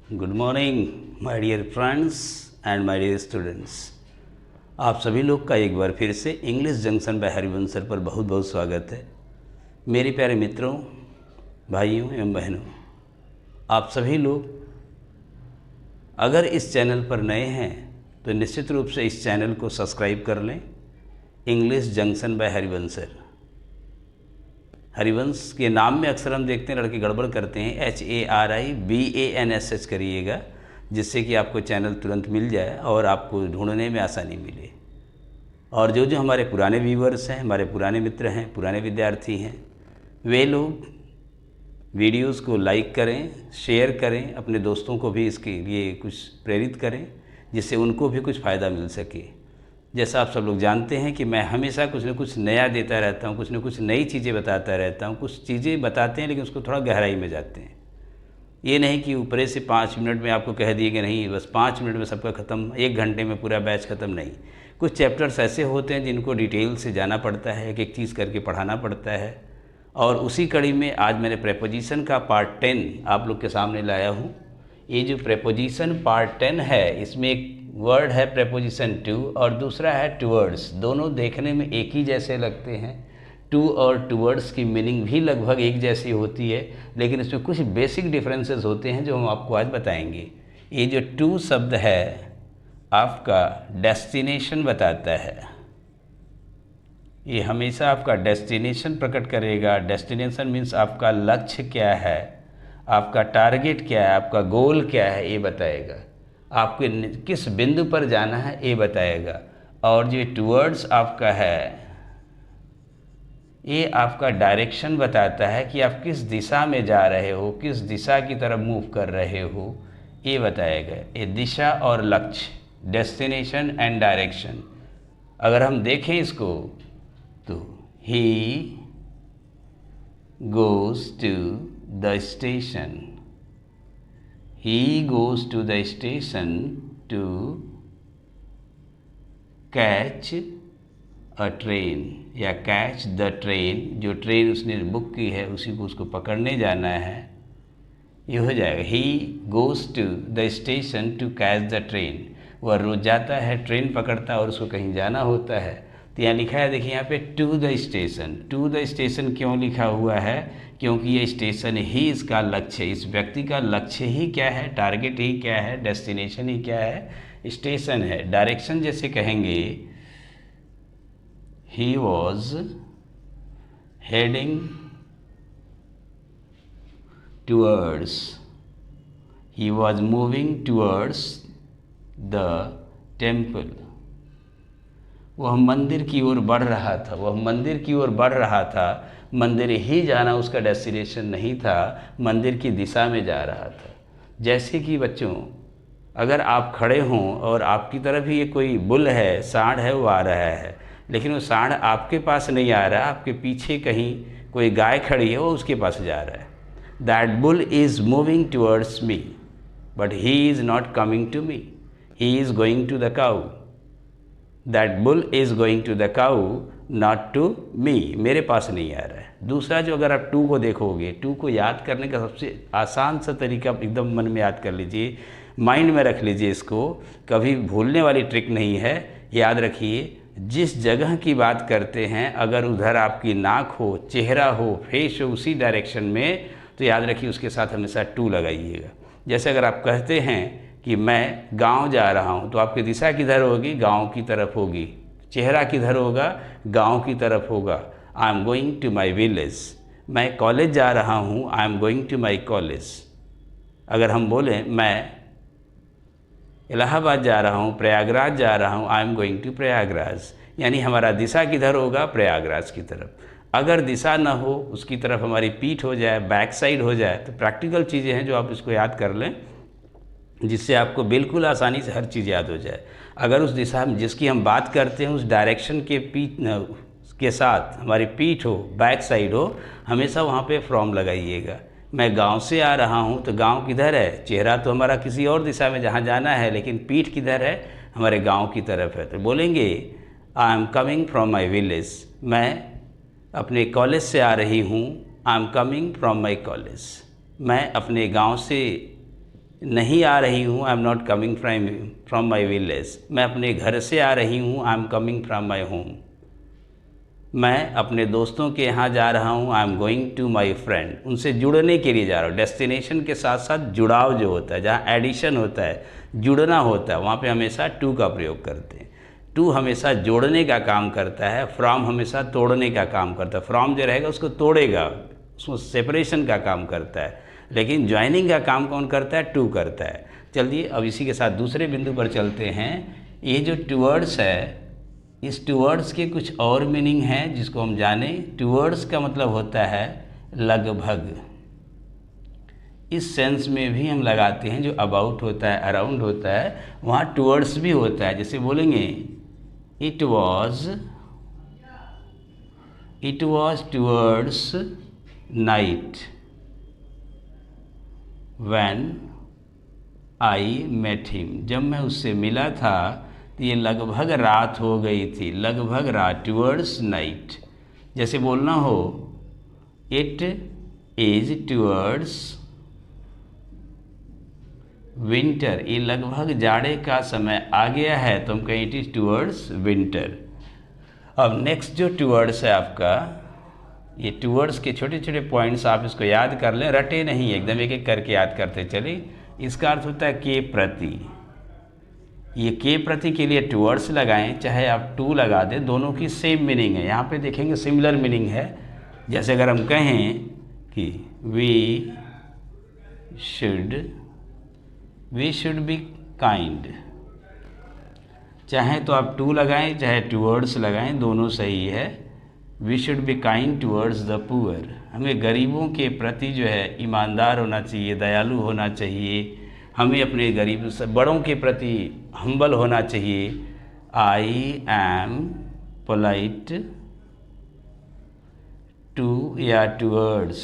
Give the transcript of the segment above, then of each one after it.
Good morning my dear friends and my dear students. आप सभी लोग का एक बार फिर से English junction by Harivansh sir पर बहुत बहुत स्वागत है। मेरे प्यारे मित्रों, भाइयों एवं बहनों, आप सभी लोग अगर इस चैनल पर नए हैं तो निश्चित रूप से इस चैनल को सब्सक्राइब कर लें। English junction by Harivansh sir. Harivansh के नाम में अक्सर हम देखते हैं लड़के गड़बड़ करते हैं, HARIVANSH करिएगा, जिससे कि आपको चैनल तुरंत मिल जाए और आपको ढूंढने में आसानी मिले। और जो जो हमारे पुराने व्यूवर्स हैं, हमारे पुराने मित्र हैं, पुराने विद्यार्थी हैं, वे लोग वीडियोस को लाइक करें, शेयर करें, अपने दोस्तों को भी इसके लिए कुछ प्रेरित करें जिससे उनको भी कुछ फ़ायदा मिल सके। जैसा आप सब लोग जानते हैं कि मैं हमेशा कुछ न कुछ नया देता रहता हूँ, कुछ न कुछ नई चीज़ें बताता रहता हूँ। कुछ चीज़ें बताते हैं लेकिन उसको थोड़ा गहराई में जाते हैं। ये नहीं कि ऊपरे से 5 मिनट में आपको कह दिए कि नहीं बस 5 मिनट में सबका ख़त्म, 1 घंटे में पूरा बैच ख़त्म, नहीं। कुछ चैप्टर्स ऐसे होते हैं जिनको डिटेल से जाना पड़ता है, एक एक चीज़ करके पढ़ाना पड़ता है। और उसी कड़ी में आज मैंने प्रेपोजिशन का पार्ट 10 आप लोग के सामने लाया हूँ। ये जो प्रेपोजिशन पार्ट 10 है, इसमें एक वर्ड है प्रेपोजिशन टू और दूसरा है टूवर्ड्स। दोनों देखने में एक ही जैसे लगते हैं। टू और टूवर्ड्स की मीनिंग भी लगभग एक जैसी होती है, लेकिन इसमें कुछ बेसिक डिफरेंसेस होते हैं जो हम आपको आज बताएंगे। ये जो टू शब्द है आपका डेस्टिनेशन बताता है। ये हमेशा आपका डेस्टिनेशन प्रकट करेगा। डेस्टिनेशन मीन्स आपका लक्ष्य क्या है, आपका टारगेट क्या है, आपका गोल क्या है, ये बताएगा। आपके किस बिंदु पर जाना है ये बताएगा। और जो टूवर्ड्स आपका है, ये आपका डायरेक्शन बताता है कि आप किस दिशा में जा रहे हो, किस दिशा की तरफ मूव कर रहे हो, ये बताएगा। ये दिशा और लक्ष्य, डेस्टिनेशन एंड डायरेक्शन। अगर हम देखें इसको तो he goes to the station, he goes to the station to catch a train या catch the train। जो ट्रेन उसने बुक की है उसी को उसको पकड़ने जाना है, ये हो जाएगा। he goes to the station to catch the train। वह रोज़ जाता है, ट्रेन पकड़ता है और उसको कहीं जाना होता है। तो यहाँ लिखा है, देखिए यहाँ पे to the station. To the station क्यों लिखा हुआ है? क्योंकि ये स्टेशन ही इसका लक्ष्य है। इस व्यक्ति का लक्ष्य ही क्या है, टारगेट ही क्या है, डेस्टिनेशन ही क्या है, स्टेशन है। डायरेक्शन जैसे कहेंगे, he was heading towards, he was moving towards the temple. वह मंदिर की ओर बढ़ रहा था, वह मंदिर की ओर बढ़ रहा था। मंदिर ही जाना उसका डेस्टिनेशन नहीं था, मंदिर की दिशा में जा रहा था। जैसे कि बच्चों, अगर आप खड़े हों और आपकी तरफ ही ये कोई बुल है, सांड है, वो आ रहा है, लेकिन वो सांड आपके पास नहीं आ रहा, आपके पीछे कहीं कोई गाय खड़ी है, वो उसके पास जा रहा है। That bull is moving towards me but he is not coming to me, he is going to the cow. That bull is going to the cow not to me, मेरे पास नहीं आ रहा है। दूसरा, जो अगर आप टू को देखोगे, टू को याद करने का सबसे आसान सा तरीका एकदम मन में याद कर लीजिए, माइंड में रख लीजिए इसको, कभी भूलने वाली ट्रिक नहीं है। याद रखिए, जिस जगह की बात करते हैं अगर उधर आपकी नाक हो, चेहरा हो, फेस हो उसी डायरेक्शन में, तो याद रखिए उसके साथ हमेशा टू लगाइएगा। जैसे अगर आप कहते हैं कि मैं गांव जा रहा हूं, तो आपकी दिशा किधर होगी? गांव की तरफ होगी। चेहरा किधर होगा? गांव की तरफ होगा। I am going to my village. मैं कॉलेज जा रहा हूं, I am going to my college. अगर हम बोलें मैं इलाहाबाद जा रहा हूं, प्रयागराज जा रहा हूं, I am going to Prayagraj, यानी हमारा दिशा किधर होगा? प्रयागराज की तरफ। अगर दिशा न हो, उसकी तरफ हमारी पीठ हो जाए, बैक साइड हो जाए, तो प्रैक्टिकल चीज़ें हैं जो आप इसको याद कर लें, जिससे आपको बिल्कुल आसानी से हर चीज़ याद हो जाए। अगर उस दिशा में जिसकी हम बात करते हैं उस डायरेक्शन के के साथ हमारी पीठ हो, बैक साइड हो, हमेशा वहाँ पे फ्रॉम लगाइएगा। मैं गांव से आ रहा हूँ, तो गांव किधर है? चेहरा तो हमारा किसी और दिशा में जहाँ जाना है, लेकिन पीठ किधर है? हमारे गांव की तरफ है। तो बोलेंगे I am coming from my village, मैं अपने कॉलेज से आ रही हूँ, I am coming from my college, मैं अपने गांव से नहीं आ रही हूँ, I am not coming from my village. मैं अपने घर से आ रही हूँ, I am coming from my home. मैं अपने दोस्तों के यहाँ जा रहा हूँ, I am going to my friend. उनसे जुड़ने के लिए जा रहा हूँ। डेस्टिनेशन के साथ साथ जुड़ाव जो होता है, जहाँ एडिशन होता है, जुड़ना होता है, वहाँ पे हमेशा टू का प्रयोग करते हैं। टू हमेशा जोड़ने का काम करता है, फ्रॉम हमेशा तोड़ने का काम करता है। फ्रॉम जो रहेगा उसको तोड़ेगा, उसको सेपरेशन का काम करता है, लेकिन ज्वाइनिंग का काम कौन करता है? टू करता है। चलिए अब इसी के साथ दूसरे बिंदु पर चलते हैं। ये जो टूवर्ड्स है, इस टूवर्ड्स के कुछ और मीनिंग हैं जिसको हम जानें। टूवर्ड्स का मतलब होता है लगभग। इस सेंस में भी हम लगाते हैं, जो अबाउट होता है, अराउंड होता है, वहाँ टूवर्ड्स भी होता है। जैसे बोलेंगे it was towards night when I met him. जब मैं उससे मिला था तो ये लगभग रात हो गई थी। लगभग रात, टूवर्ड्स नाइट। जैसे बोलना हो इट इज टूवर्ड्स विंटर, ये लगभग जाड़े का समय आ गया है, तो हम कहें इट इज टूवर्ड्स विंटर। अब नेक्स्ट जो टूवर्ड्स है आपका, ये टूवर्ड्स के छोटे छोटे पॉइंट्स आप इसको याद कर लें, रटे नहीं, एकदम एक एक करके याद करते चले। इसका अर्थ होता है के प्रति। ये के प्रति के लिए टूवर्ड्स लगाएं, चाहे आप टू लगा दें, दोनों की सेम मीनिंग है। यहाँ पे देखेंगे सिमिलर मीनिंग है। जैसे अगर हम कहें कि वी शुड बी काइंड, चाहे तो आप टू लगाएं चाहे टूवर्ड्स लगाएं, दोनों सही है। We should be kind towards the poor. हमें गरीबों के प्रति जो है ईमानदार होना चाहिए, दयालु होना चाहिए। हमें अपने गरीब से बड़ों के प्रति हम्बल होना चाहिए। आई एम पोलाइट टू या towards,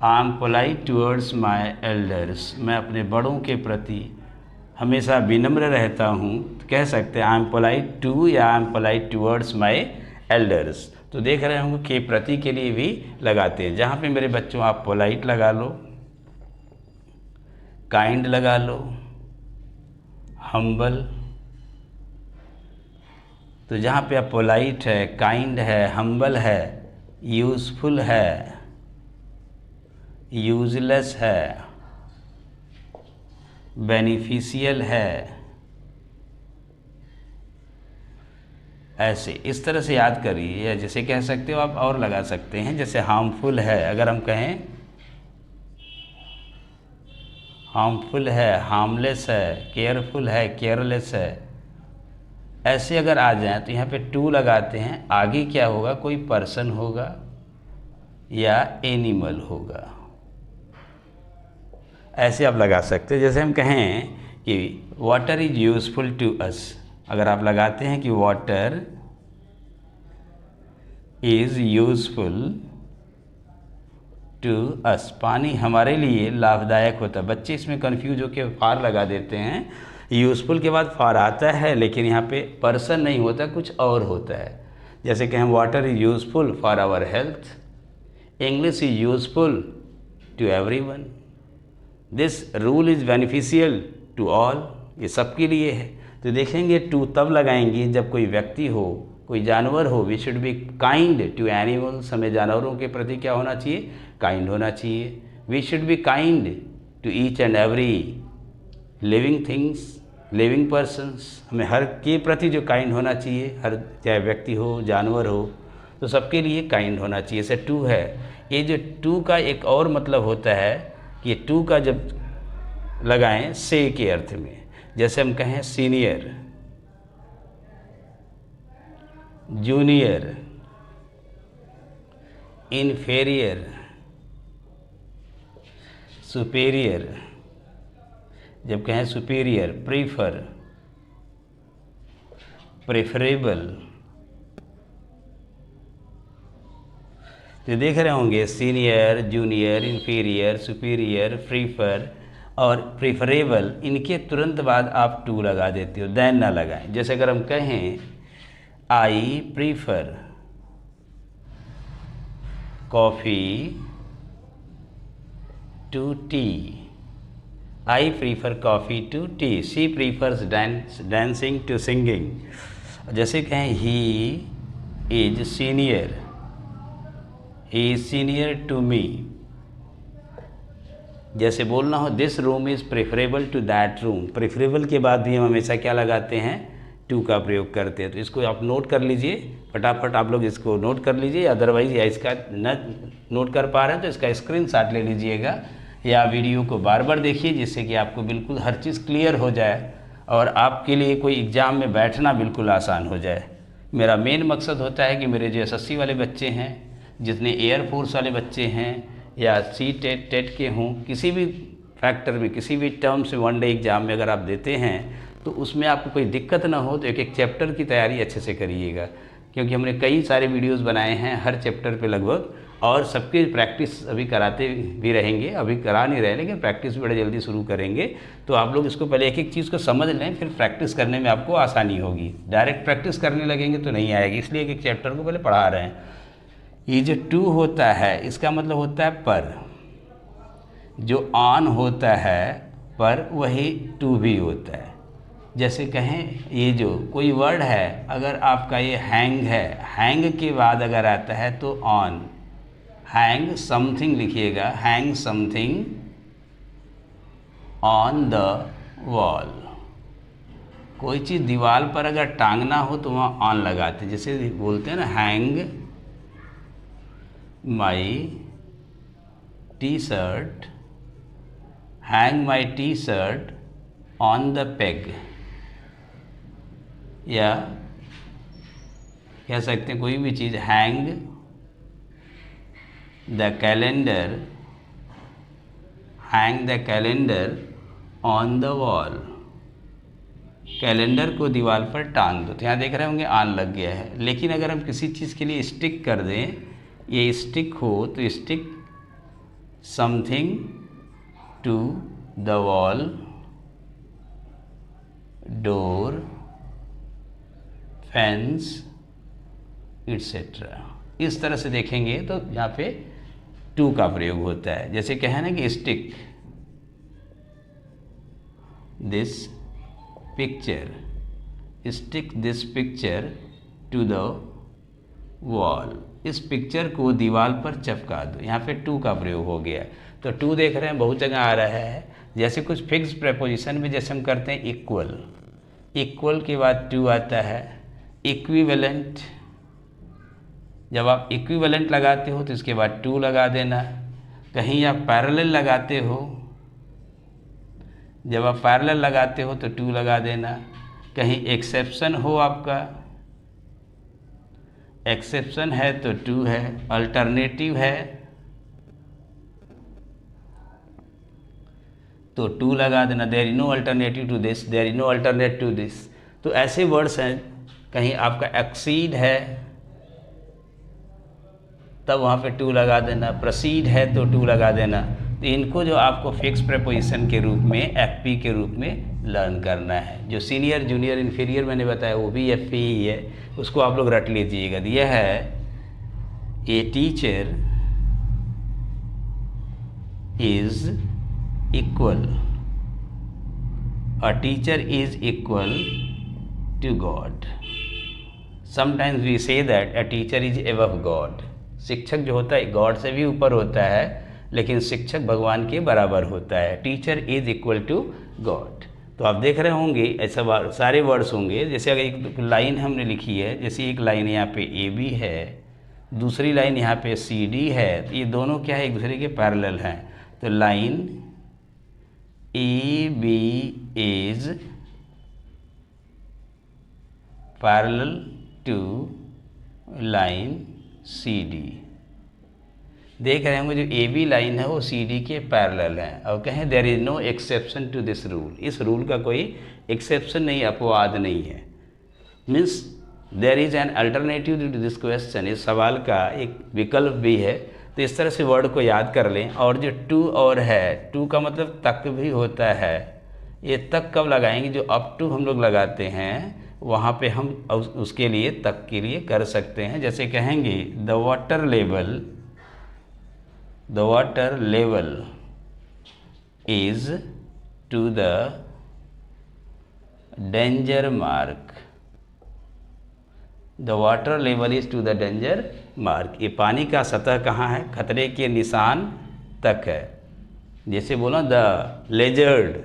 I am polite towards my elders. मैं अपने बड़ों के प्रति हमेशा विनम्र रहता हूँ, तो कह सकते हैं आई एम पोलाइट टू या I am polite towards my elders. तो देख रहे होंगे के प्रति के लिए भी लगाते हैं। जहाँ पे मेरे बच्चों आप पोलाइट लगा लो, काइंड लगा लो, हम्बल। तो जहाँ पे आप पोलाइट है, काइंड है, हम्बल है, यूज़फुल है, यूजलेस है, बेनिफिशियल है, ऐसे इस तरह से याद करिए। या जैसे कह सकते हो आप और लगा सकते हैं, जैसे हार्मफुल है, अगर हम कहें हार्मफुल है, हार्मलेस है, केयरफुल है, केयरलेस है, ऐसे अगर आ जाए तो यहाँ पे टू लगाते हैं। आगे क्या होगा? कोई पर्सन होगा या एनिमल होगा, ऐसे आप लगा सकते हैं। जैसे हम कहें कि water is useful to us, अगर आप लगाते हैं कि water is useful to us, पानी हमारे लिए लाभदायक होता है। बच्चे इसमें कंफ्यूज होकर फार लगा देते हैं। यूज़फुल के बाद फार आता है, लेकिन यहाँ पे पर्सन नहीं होता, कुछ और होता है। जैसे कि हम water is useful for our health, English is useful to everyone, this rule is beneficial to all, ये सबके लिए है। तो देखेंगे टू तब लगाएंगे जब कोई व्यक्ति हो, कोई जानवर हो। We should be kind to animals, हमें जानवरों के प्रति क्या होना चाहिए? काइंड होना चाहिए। We should be kind to each and every living things, living persons, हमें हर के प्रति जो काइंड होना चाहिए, हर चाहे व्यक्ति हो, जानवर हो, तो सबके लिए काइंड होना चाहिए। ऐसे टू है। ये जो टू का एक और मतलब होता है कि ये टू का जब लगाएं से के अर्थ में, जैसे हम कहें सीनियर, जूनियर, इन्फेरियर, सुपेरियर, जब कहें सुपीरियर, प्रीफर, प्रेफरेबल। तो देख रहे होंगे senior, junior, inferior, superior, prefer और प्रेफरेबल, इनके तुरंत बाद आप टू लगा देते हो, देन ना लगाएं। जैसे अगर हम कहें I prefer coffee to tea, I prefer coffee to tea, she prefers dancing to singing. जैसे कहें he is senior, he is senior to me. जैसे बोलना हो this room is preferable to that room, preferable के बाद भी हम हमेशा क्या लगाते हैं, टू का प्रयोग करते हैं। तो इसको आप नोट कर लीजिए, फटाफट आप लोग इसको नोट कर लीजिए। अदरवाइज़ या इसका न नोट कर पा रहे हैं तो इसका स्क्रीनशॉट ले लीजिएगा या वीडियो को बार बार देखिए, जिससे कि आपको बिल्कुल हर चीज़ क्लियर हो जाए और आपके लिए कोई एग्ज़ाम में बैठना बिल्कुल आसान हो जाए। मेरा मेन मकसद होता है कि मेरे जो SSC वाले बच्चे हैं, जितने एयरफोर्स वाले बच्चे हैं या टेट के हों, किसी भी फैक्टर में, किसी भी टर्म से वनडे एग्ज़ाम में अगर आप देते हैं तो उसमें आपको कोई दिक्कत ना हो, तो एक एक चैप्टर की तैयारी अच्छे से करिएगा। क्योंकि हमने कई सारे वीडियोस बनाए हैं हर चैप्टर पे लगभग, और सबकी प्रैक्टिस अभी कराते भी रहेंगे। अभी करा नहीं रहे, लेकिन प्रैक्टिस बड़े जल्दी शुरू करेंगे। तो आप लोग इसको पहले एक एक चीज़ को समझ लें, फिर प्रैक्टिस करने में आपको आसानी होगी। डायरेक्ट प्रैक्टिस करने लगेंगे तो नहीं आएगी, इसलिए एक एक चैप्टर को पहले पढ़ा रहे हैं। ये जो टू होता है इसका मतलब होता है पर, जो ऑन होता है पर वही टू भी होता है। जैसे कहें ये जो कोई वर्ड है, अगर आपका ये हैंग है, हैंग के बाद अगर आता है तो ऑन, हैंग समथिंग लिखिएगा, hang something on the wall. कोई चीज़ दीवार पर अगर टांगना हो तो वहाँ ऑन लगाते, जैसे बोलते हैं ना, hang my T shirt, hang my T shirt on the peg. या कह सकते हैं कोई भी चीज़, hang the calendar, hang the calendar on the wall. Calendar को दीवार पर टांग दो। तो यहाँ देख रहे होंगे ऑन लग गया है। लेकिन अगर हम किसी चीज़ के लिए स्टिक कर दें, ये स्टिक हो तो stick something to the wall, door, fence etcetera. इस तरह से देखेंगे तो यहाँ पे टू का प्रयोग होता है। जैसे कहें ना कि stick this picture, stick this picture to the wall, इस पिक्चर को दीवार पर चिपका दो। यहाँ पे टू का प्रयोग हो गया। तो टू देख रहे हैं बहुत जगह आ रहा है। जैसे कुछ फिक्स प्रेपोजिशन में जैसे हम करते हैं इक्वल, इक्वल के बाद टू आता है। इक्विवेलेंट, जब आप इक्विवेलेंट लगाते हो तो इसके बाद टू लगा देना। कहीं आप पैरेलल लगाते हो, जब आप पैरेलल लगाते हो तो टू लगा देना। कहीं एक्सेप्शन हो, आपका एक्सेप्शन है तो टू है। अल्टरनेटिव है तो टू लगा देना। There is no alternative to this, there is no alternate to this. तो ऐसे वर्ड्स हैं। कहीं आपका एक्सीड है तब वहाँ पे टू लगा देना। प्रोसीड है तो टू लगा देना। तो इनको जो आपको फिक्स प्रेपोजिशन के रूप में, एफपी के रूप में लर्न करना है। जो सीनियर, जूनियर, इन्फीरियर मैंने बताया वो भी एफपी ही है, उसको आप लोग रट लीजिएगा। दिया है a teacher is equal, a teacher is equal to God. Sometimes we say that a teacher is above God. शिक्षक जो होता है गॉड से भी ऊपर होता है, लेकिन शिक्षक भगवान के बराबर होता है। Teacher is equal to God. तो आप देख रहे होंगे ऐसा सारे वर्ड्स होंगे। जैसे अगर एक लाइन हमने लिखी है, जैसे एक लाइन यहाँ पे ए बी है, दूसरी लाइन यहाँ पे सी डी है, तो ये दोनों क्या है, एक दूसरे के पैरेलल हैं। तो line A B is parallel to line C D. देख रहे होंगे जो ए बी लाइन है वो सी डी के पैरेलल है। और कहें there is no exception to this rule, इस रूल का कोई एक्सेप्शन नहीं, अपवाद नहीं है। Means there is an alternative to this question, इस सवाल का एक विकल्प भी है। तो इस तरह से वर्ड को याद कर लें। और जो टू और है, टू का मतलब तक भी होता है। ये तक कब लगाएंगे, जो अप टू हम लोग लगाते हैं वहाँ पे हम उसके लिए तक के लिए कर सकते हैं। जैसे कहेंगे the water level, the water level is to the danger mark, the water level is to the danger mark. ये पानी का सतह कहाँ है, खतरे के निशान तक है। जैसे बोला the lizard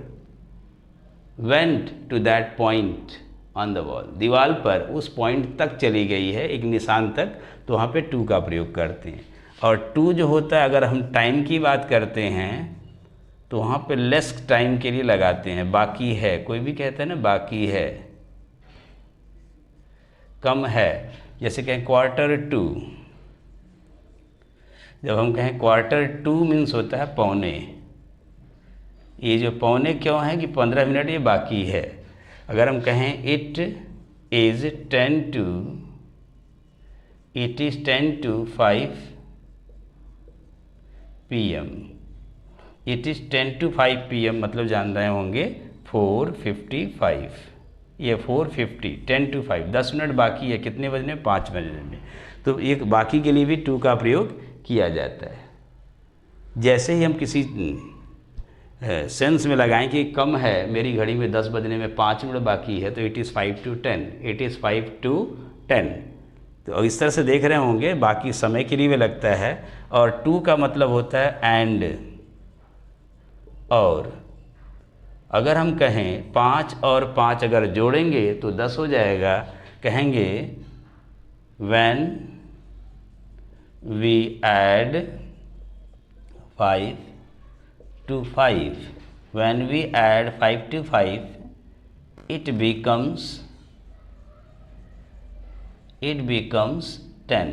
went to that point on the wall, दीवार पर उस पॉइंट तक चली गई है, एक निशान तक, तो वहाँ पे टू का प्रयोग करते हैं। और टू जो होता है, अगर हम टाइम की बात करते हैं तो वहाँ पे लेस टाइम के लिए लगाते हैं, बाकी है, कोई भी कहता है ना बाकी है, कम है। जैसे कहें क्वार्टर टू, जब हम कहें क्वार्टर टू मीन्स होता है पौने। ये जो पौने क्यों है कि 15 मिनट ये बाकी है। अगर हम कहें it is 10 to, it is 10 to 5 PM, it is 10 to 5 PM मतलब जान रहे होंगे 4:55, ये 4:50, 10 to 5, 10 मिनट बाकी है, कितने बजने, 5 बजने में। तो एक बाकी के लिए भी टू का प्रयोग किया जाता है। जैसे ही हम किसी सेंस में लगाएं कि कम है, मेरी घड़ी में 10 बजने में 5 मिनट बाकी है, तो it is 5 to 10, it is 5 to 10। तो इस तरह से देख रहे होंगे, बाकी समय के लिए भी लगता है। और टू का मतलब होता है एंड, और अगर हम कहें 5 और 5 अगर जोड़ेंगे तो 10 हो जाएगा, कहेंगे when we add 5 to 5, when we add 5 to 5, it becomes 10।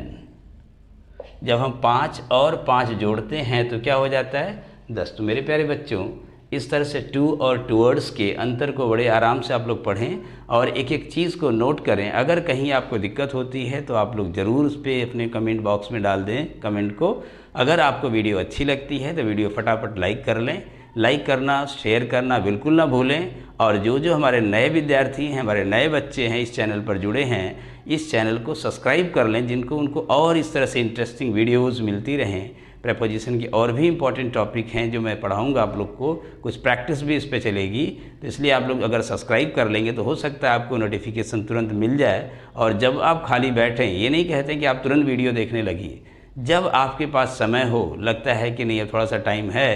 जब हम 5 और 5 जोड़ते हैं तो क्या हो जाता है, 10। तो मेरे प्यारे बच्चों, इस तरह से टू और टूवर्ड्स के अंतर को बड़े आराम से आप लोग पढ़ें और एक एक चीज़ को नोट करें। अगर कहीं आपको दिक्कत होती है तो आप लोग ज़रूर उस पर अपने कमेंट बॉक्स में डाल दें कमेंट को। अगर आपको वीडियो अच्छी लगती है तो वीडियो फटाफट लाइक कर लें, लाइक करना, शेयर करना बिल्कुल ना भूलें। और जो हमारे नए विद्यार्थी हैं, हमारे नए बच्चे हैं, इस चैनल पर जुड़े हैं, इस चैनल को सब्सक्राइब कर लें, जिनको उनको और इस तरह से इंटरेस्टिंग वीडियोज़ मिलती रहें। प्रेपोजिशन के और भी इम्पॉर्टेंट टॉपिक हैं जो मैं पढ़ाऊंगा आप लोग को, कुछ प्रैक्टिस भी इस पे चलेगी। तो इसलिए आप लोग अगर सब्सक्राइब कर लेंगे तो हो सकता है आपको नोटिफिकेशन तुरंत मिल जाए। और जब आप खाली बैठें, ये नहीं कहते कि आप तुरंत वीडियो देखने लगिए, जब आपके पास समय हो, लगता है कि नहीं अब थोड़ा सा टाइम है,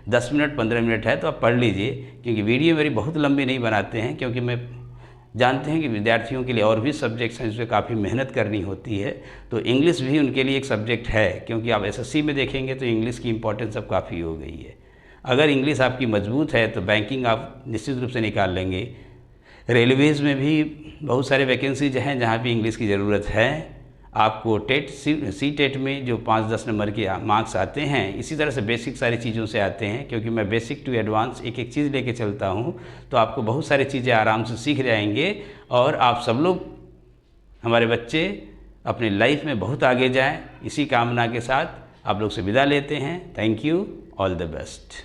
10 मिनट 15 मिनट है, तो आप पढ़ लीजिए। क्योंकि वीडियो मेरी बहुत लंबी नहीं बनाते हैं, क्योंकि मैं जानते हैं कि विद्यार्थियों के लिए और भी सब्जेक्ट्स हैं जिसमें काफ़ी मेहनत करनी होती है। तो इंग्लिश भी उनके लिए एक सब्जेक्ट है, क्योंकि आप एसएससी में देखेंगे तो इंग्लिश की इम्पोर्टेंस अब काफ़ी हो गई है। अगर इंग्लिश आपकी मजबूत है तो बैंकिंग आप निश्चित रूप से निकाल लेंगे। रेलवेज़ में भी बहुत सारे वैकेंसीज हैं जहाँ भी इंग्लिश की ज़रूरत है। आपको टेट सी टेट में जो 5-10 नंबर के मार्क्स आते हैं, इसी तरह से बेसिक सारी चीज़ों से आते हैं। क्योंकि मैं बेसिक टू एडवांस एक एक चीज़ लेके चलता हूँ, तो आपको बहुत सारी चीज़ें आराम से सीख जाएंगे। और आप सब लोग, हमारे बच्चे, अपनी लाइफ में बहुत आगे जाएं, इसी कामना के साथ आप लोग से विदा लेते हैं। Thank you, all the best.